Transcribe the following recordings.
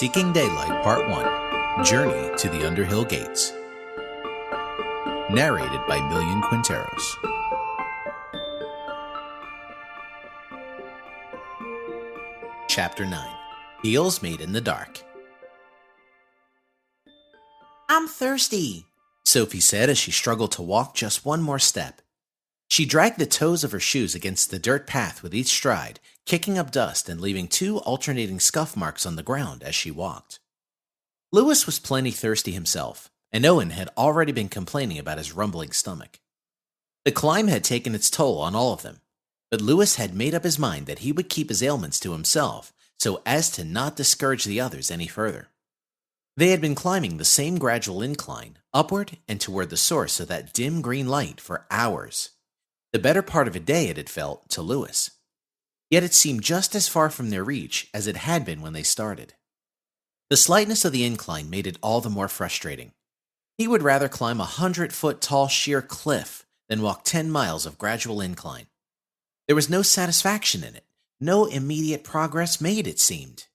Seeking Daylight Part 1 Journey to the Underhill Gates. Narrated by Million Quinteros. Chapter 9 Deals Made in the Dark. "I'm thirsty," Sophie said as she struggled to walk just one more step. She dragged the toes of her shoes against the dirt path with each stride, kicking up dust and leaving two alternating scuff marks on the ground as she walked. Lewis was plenty thirsty himself, and Owen had already been complaining about his rumbling stomach. The climb had taken its toll on all of them, but Lewis had made up his mind that he would keep his ailments to himself so as to not discourage the others any further. They had been climbing the same gradual incline, upward and toward the source of that dim green light for hours. The better part of a day it had felt to Lewis. Yet it seemed just as far from their reach as it had been when they started. The slightness of the incline made it all the more frustrating. He would rather climb 100-foot tall sheer cliff than walk 10 miles of gradual incline. There was no satisfaction in it, no immediate progress made, it seemed.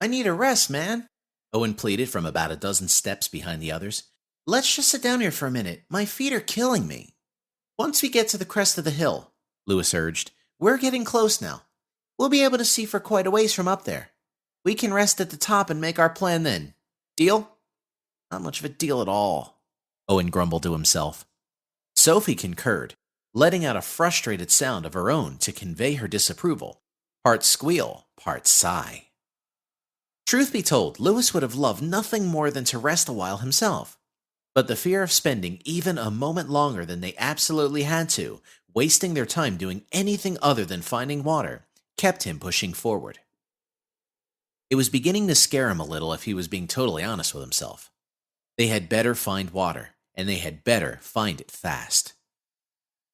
"I need a rest, man," Owen pleaded from about a dozen steps behind the others. "Let's just sit down here for a minute. My feet are killing me." "Once we get to the crest of the hill," Lewis urged. "We're getting close now. We'll be able to see for quite a ways from up there. We can rest at the top and make our plan then. Deal?" "Not much of a deal at all," Owen grumbled to himself. Sophie concurred, letting out a frustrated sound of her own to convey her disapproval, part squeal, part sigh. Truth be told, Lewis would have loved nothing more than to rest a while himself. But the fear of spending even a moment longer than they absolutely had to, wasting their time doing anything other than finding water, kept him pushing forward. It was beginning to scare him a little if he was being totally honest with himself. They had better find water, and they had better find it fast.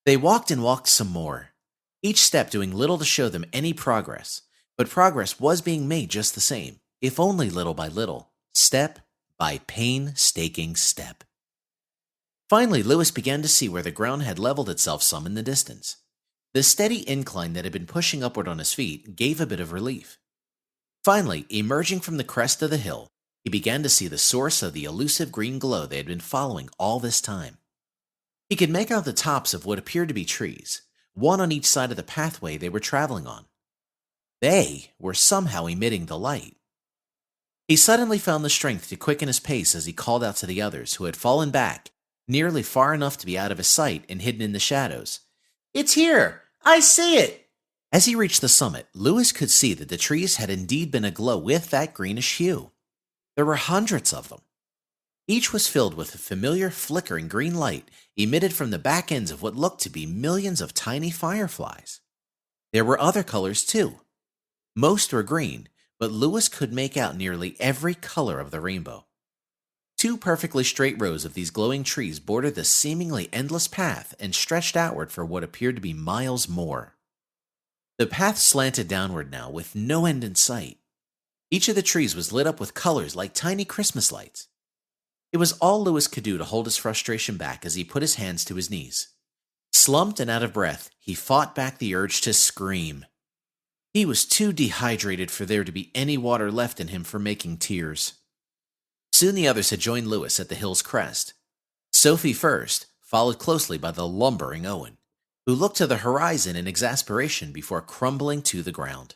They walked and walked some more, each step doing little to show them any progress, but progress was being made just the same, if only little by little, step by painstaking step. Finally, Lewis began to see where the ground had leveled itself some in the distance. The steady incline that had been pushing upward on his feet gave a bit of relief. Finally, emerging from the crest of the hill, he began to see the source of the elusive green glow they had been following all this time. He could make out the tops of what appeared to be trees, one on each side of the pathway they were traveling on. They were somehow emitting the light. He suddenly found the strength to quicken his pace as he called out to the others who had fallen back, nearly far enough to be out of his sight and hidden in the shadows. "It's here! I see it!" As he reached the summit, Lewis could see that the trees had indeed been aglow with that greenish hue. There were hundreds of them. Each was filled with a familiar flickering green light emitted from the back ends of what looked to be millions of tiny fireflies. There were other colors too. Most were green, but Lewis could make out nearly every color of the rainbow. 2 perfectly straight rows of these glowing trees bordered the seemingly endless path and stretched outward for what appeared to be miles more. The path slanted downward now, with no end in sight. Each of the trees was lit up with colors like tiny Christmas lights. It was all Lewis could do to hold his frustration back as he put his hands to his knees. Slumped and out of breath, he fought back the urge to scream. He was too dehydrated for there to be any water left in him for making tears. Soon the others had joined Lewis at the hill's crest. Sophie first, followed closely by the lumbering Owen, who looked to the horizon in exasperation before crumbling to the ground.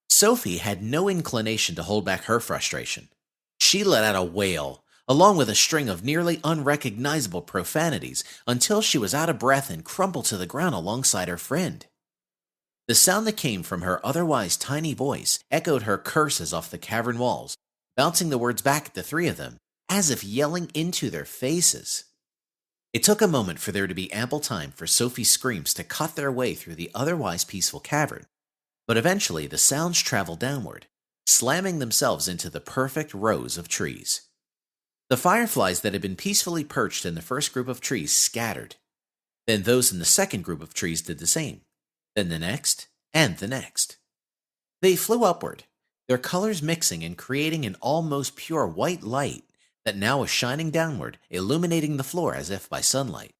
Sophie had no inclination to hold back her frustration. She let out a wail, along with a string of nearly unrecognizable profanities, until she was out of breath and crumpled to the ground alongside her friend. The sound that came from her otherwise tiny voice echoed her curses off the cavern walls, bouncing the words back at the 3 of them, as if yelling into their faces. It took a moment for there to be ample time for Sophie's screams to cut their way through the otherwise peaceful cavern, but eventually the sounds traveled downward, slamming themselves into the perfect rows of trees. The fireflies that had been peacefully perched in the first group of trees scattered. Then those in the second group of trees did the same. Then the next, and the next. They flew upward, their colors mixing and creating an almost pure white light that now was shining downward, illuminating the floor as if by sunlight.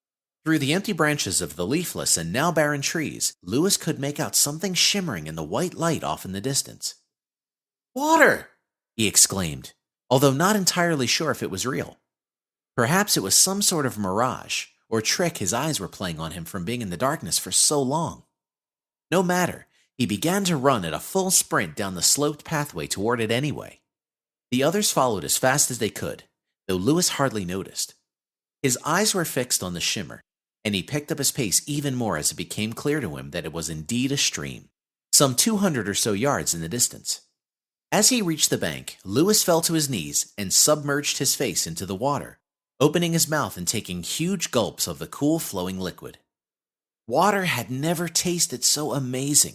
Through the empty branches of the leafless and now barren trees, Lewis could make out something shimmering in the white light off in the distance. "Water!" he exclaimed, although not entirely sure if it was real. Perhaps it was some sort of mirage or trick his eyes were playing on him from being in the darkness for so long. No matter, he began to run at a full sprint down the sloped pathway toward it anyway. The others followed as fast as they could, though Lewis hardly noticed. His eyes were fixed on the shimmer, and he picked up his pace even more as it became clear to him that it was indeed a stream, some 200 or so yards in the distance. As he reached the bank, Lewis fell to his knees and submerged his face into the water, opening his mouth and taking huge gulps of the cool flowing liquid. Water had never tasted so amazing.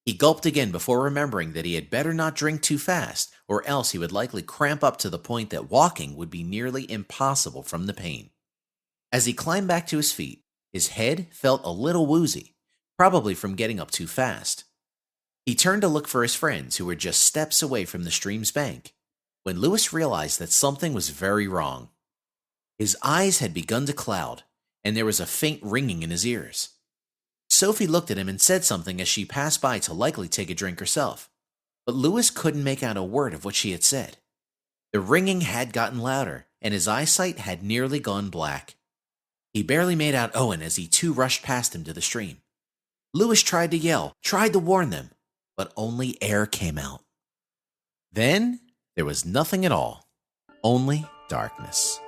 He gulped again before remembering that he had better not drink too fast, or else he would likely cramp up to the point that walking would be nearly impossible from the pain. As he climbed back to his feet, his head felt a little woozy, probably from getting up too fast. He turned to look for his friends who were just steps away from the stream's bank, when Lewis realized that something was very wrong. His eyes had begun to cloud, and there was a faint ringing in his ears. Sophie looked at him and said something as she passed by to likely take a drink herself, but Lewis couldn't make out a word of what she had said. The ringing had gotten louder, and his eyesight had nearly gone black. He barely made out Owen as he too rushed past him to the stream. Lewis tried to yell, tried to warn them, but only air came out. Then there was nothing at all, only darkness.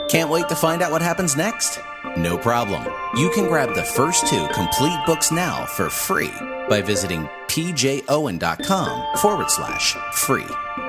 Can't wait to find out what happens next? No problem. You can grab the first 2 complete books now for free by visiting pjowen.com/free.